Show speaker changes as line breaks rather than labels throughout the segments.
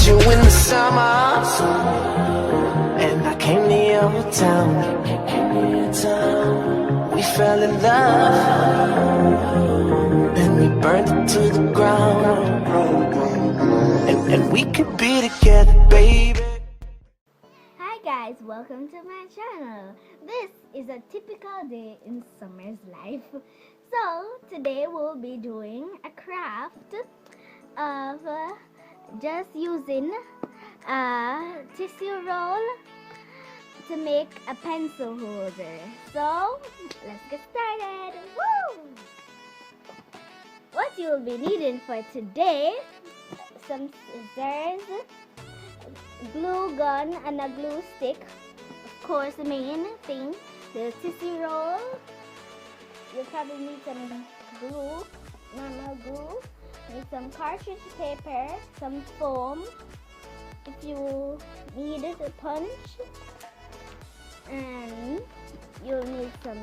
you in the summer, and I came to your town. We fell in love, then we burned it to the ground. And we could be together, baby.
Hi guys, welcome to my channel. This is a typical day in Summer's life. So today we'll be doing a craft of just using a tissue roll to make a pencil holder. So let's get started. Woo! What you will be needing for today: some scissors, glue gun, and a glue stick. Of course, the main thing, the tissue roll. You'll probably need some glue, normal glue. Need some cartridge paper, some foam if you need a punch, and you'll need some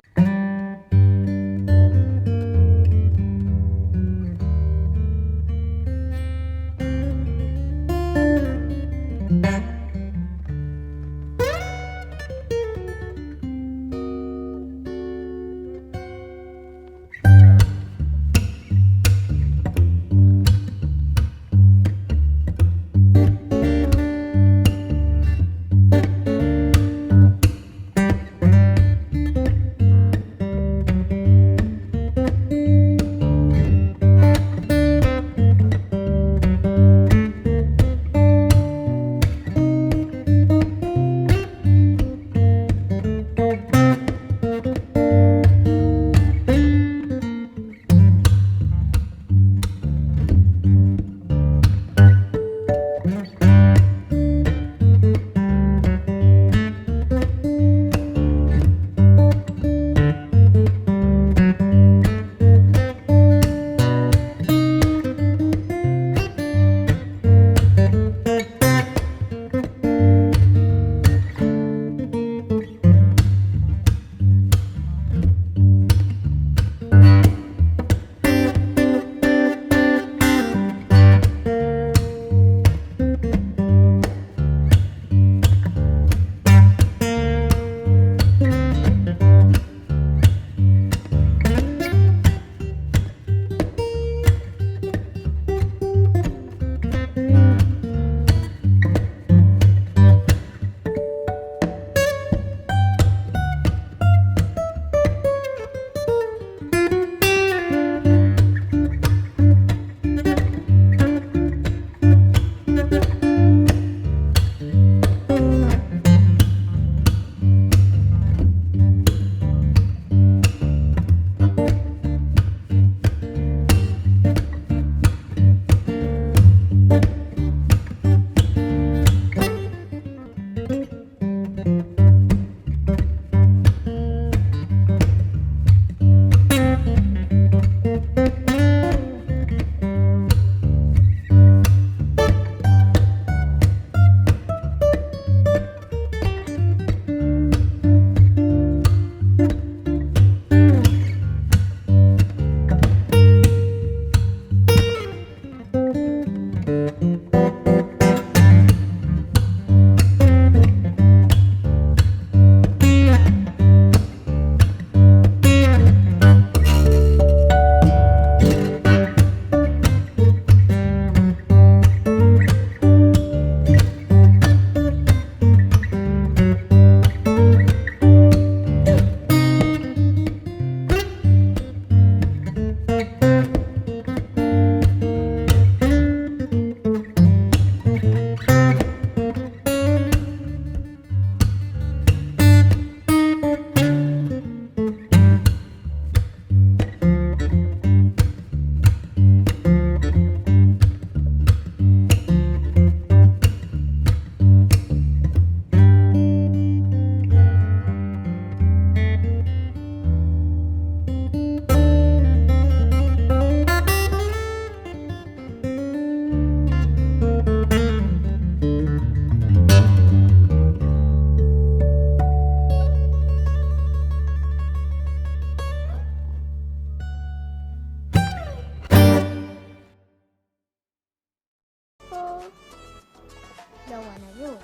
Don't want to ruin it.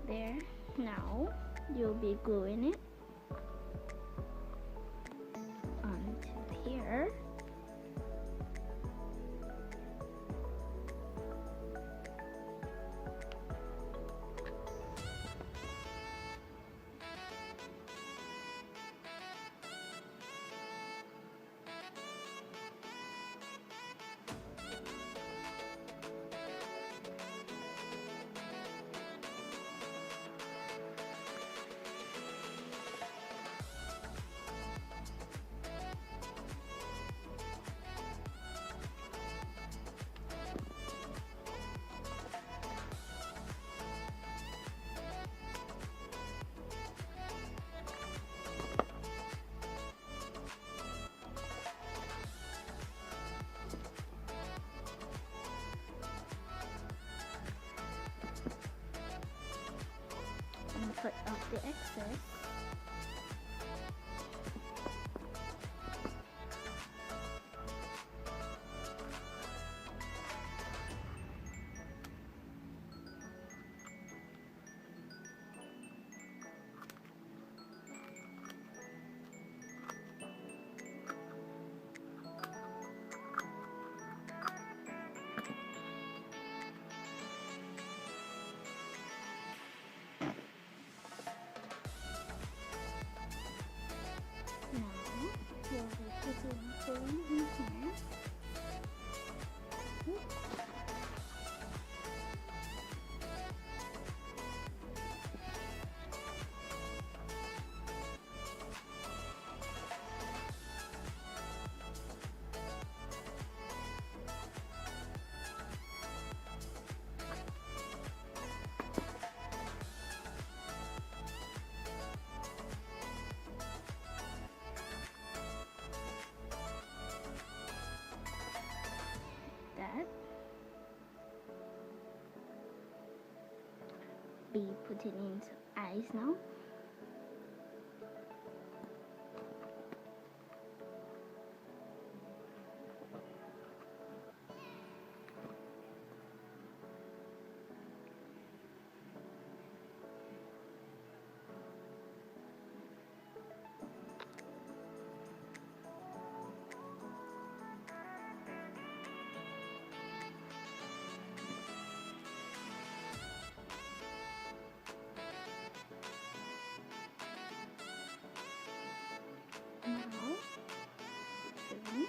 There. Now you'll be gluing it onto here. And cut off the excess. Now we'll be putting in here. That. Be putting in some eyes now. Now, filling.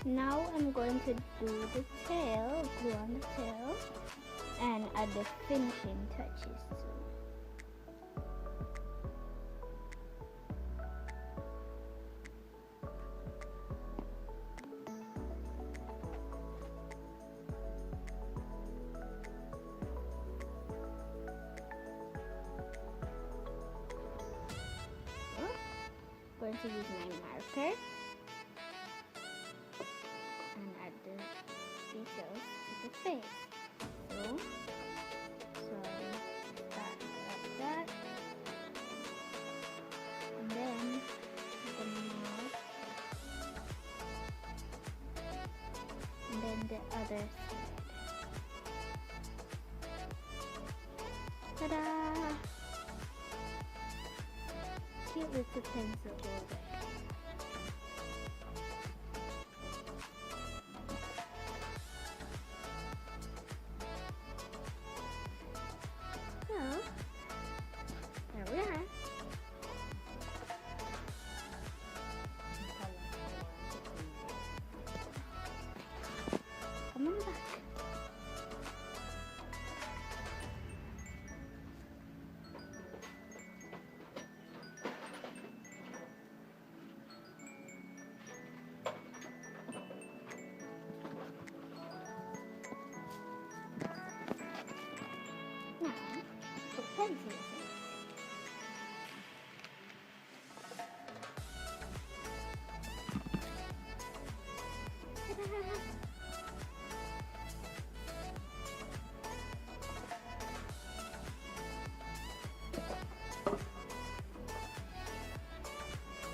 Now I'm going to do the tail, glue on the tail, and add the finishing touches too. Going to use my marker and add the details to the face. So start like that, and then the mouth, and then the other side. Ta-da! Cute little pencil holder.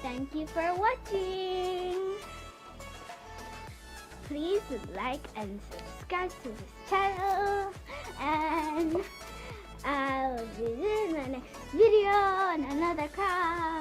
Thank you for watching. Please like and subscribe to this channel, and I'll be in my next video on another craft.